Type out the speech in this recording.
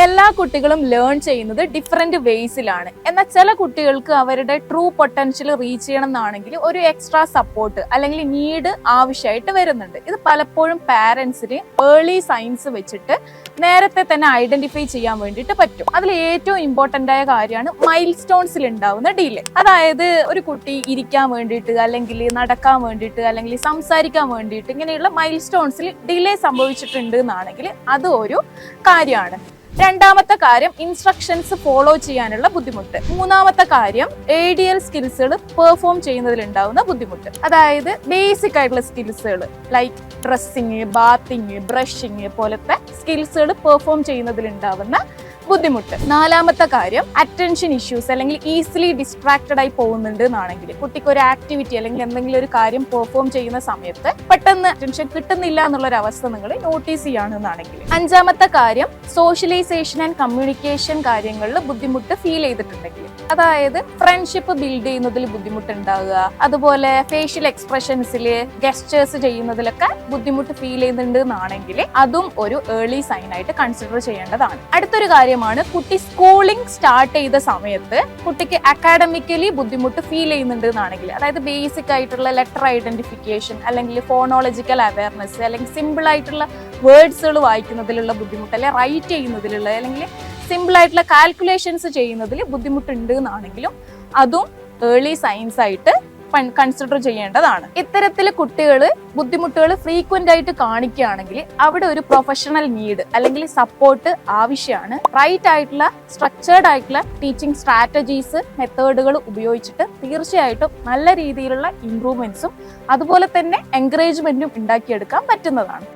എല്ലാ കുട്ടികളും ലേൺ ചെയ്യുന്നത് ഡിഫറെന്റ് വേസിലാണ്. എന്നാൽ ചില കുട്ടികൾക്ക് അവരുടെ ട്രൂ പൊട്ടൻഷ്യൽ റീച്ച് ചെയ്യണം എന്നാണെങ്കിൽ ഒരു എക്സ്ട്രാ സപ്പോർട്ട് അല്ലെങ്കിൽ നീഡ് ആവശ്യമായിട്ട് വരുന്നുണ്ട്. ഇത് പലപ്പോഴും പാരന്റ്സിന് ഏർലി സൈൻസ് വെച്ചിട്ട് നേരത്തെ തന്നെ ഐഡന്റിഫൈ ചെയ്യാൻ വേണ്ടിയിട്ട് പറ്റും. അതിൽ ഏറ്റവും ഇമ്പോർട്ടന്റ് ആയ കാര്യമാണ് മൈൽ സ്റ്റോൺസിൽ ഉണ്ടാവുന്ന ഡിലേ. അതായത് ഒരു കുട്ടി ഇരിക്കാൻ വേണ്ടിയിട്ട് അല്ലെങ്കിൽ നടക്കാൻ വേണ്ടിയിട്ട് അല്ലെങ്കിൽ സംസാരിക്കാൻ വേണ്ടിയിട്ട് ഇങ്ങനെയുള്ള മൈൽ സ്റ്റോൺസിൽ ഡിലേ സംഭവിച്ചിട്ടുണ്ട് എന്നാണെങ്കിൽ അത് ഒരു കാര്യമാണ്. രണ്ടാമത്തെ കാര്യം ഇൻസ്ട്രക്ഷൻസ് ഫോളോ ചെയ്യാനുള്ള ബുദ്ധിമുട്ട്. മൂന്നാമത്തെ കാര്യം ADL സ്കിൽസുകൾ പെർഫോം ചെയ്യുന്നതിൽ ഉണ്ടാവുന്ന ബുദ്ധിമുട്ട്. അതായത് ബേസിക് ആയിട്ടുള്ള സ്കിൽസുകൾ ലൈക്ക് ഡ്രസ്സിങ്, ബാത്തിങ്, ബ്രഷിങ് പോലത്തെ സ്കിൽസുകൾ പെർഫോം ചെയ്യുന്നതിൽ ഉണ്ടാവുന്ന ബുദ്ധിമുട്ട്. നാലാമത്തെ കാര്യം അറ്റൻഷൻ ഇഷ്യൂസ് അല്ലെങ്കിൽ ഈസിലി ഡിസ്ട്രാക്റ്റഡ് ആയി പോകുന്നുണ്ട് എന്നാണെങ്കിൽ കുട്ടിക്ക് ഒരു ആക്ടിവിറ്റി അല്ലെങ്കിൽ എന്തെങ്കിലും ഒരു കാര്യം പെർഫോം ചെയ്യുന്ന സമയത്ത് പെട്ടെന്ന് അറ്റൻഷൻ കിട്ടുന്നില്ല എന്നുള്ളൊരു അവസ്ഥ നിങ്ങൾ നോട്ടീസ് ചെയ്യുകയാണെന്നാണെങ്കിൽ. അഞ്ചാമത്തെ കാര്യം സോഷ്യലൈസേഷൻ ആൻഡ് കമ്മ്യൂണിക്കേഷൻ കാര്യങ്ങളിൽ ബുദ്ധിമുട്ട് ഫീൽ ചെയ്തിട്ടുണ്ടെങ്കിൽ, അതായത് ഫ്രണ്ട്ഷിപ്പ് ബിൽഡ് ചെയ്യുന്നതിൽ ബുദ്ധിമുട്ടുണ്ടാവുക, അതുപോലെ ഫേഷ്യൽ എക്സ്പ്രഷൻസിൽ ഗെസ്റ്റേഴ്സ് ചെയ്യുന്നതിലൊക്കെ ബുദ്ധിമുട്ട് ഫീൽ ചെയ്യുന്നുണ്ട് എന്നാണെങ്കിൽ അതും ഒരു ഏർലി സൈൻ ആയിട്ട് കൺസിഡർ ചെയ്യേണ്ടതാണ്. അടുത്തൊരു കാര്യമാണ് കുട്ടി സ്കൂളിംഗ് സ്റ്റാർട്ട് ചെയ്ത സമയത്ത് കുട്ടിക്ക് അക്കാഡമിക്കലി ബുദ്ധിമുട്ട് ഫീൽ ചെയ്യുന്നുണ്ട് എന്നാണെങ്കിൽ, അതായത് ബേസിക് ആയിട്ടുള്ള ലെറ്റർ ഐഡന്റിഫിക്കേഷൻ അല്ലെങ്കിൽ ഫോണോളജിക്കൽ അവയർനെസ് അല്ലെങ്കിൽ സിമ്പിൾ ആയിട്ടുള്ള വേർഡ്സുകൾ വായിക്കുന്നതിലുള്ള ബുദ്ധിമുട്ട് അല്ലെങ്കിൽ റൈറ്റ് ചെയ്യുന്നതിലുള്ള അല്ലെങ്കിൽ സിമ്പിൾ ആയിട്ടുള്ള കാൽക്കുലേഷൻസ് ചെയ്യുന്നതിൽ ബുദ്ധിമുട്ടുണ്ട് എന്നാണെങ്കിലും അതും ഏർലി സൈൻസ് ആയിട്ട് കൺസിഡർ ചെയ്യേണ്ടതാണ്. ഇത്തരത്തിൽ കുട്ടികൾ ബുദ്ധിമുട്ടുകൾ ഫ്രീക്വന്റ് ആയിട്ട് കാണിക്കുകയാണെങ്കിൽ അവിടെ ഒരു പ്രൊഫഷണൽ നീഡ് അല്ലെങ്കിൽ സപ്പോർട്ട് ആവശ്യമാണ്. റൈറ്റ് ആയിട്ടുള്ള സ്ട്രക്ചേർഡ് ആയിട്ടുള്ള ടീച്ചിങ് സ്ട്രാറ്റജീസ്, മെത്തേഡുകൾ ഉപയോഗിച്ചിട്ട് തീർച്ചയായിട്ടും നല്ല രീതിയിലുള്ള ഇംപ്രൂവ്മെന്റ്സും അതുപോലെ തന്നെ എൻകറേജ്മെന്റും ഉണ്ടാക്കിയെടുക്കാൻ പറ്റുന്നതാണ്.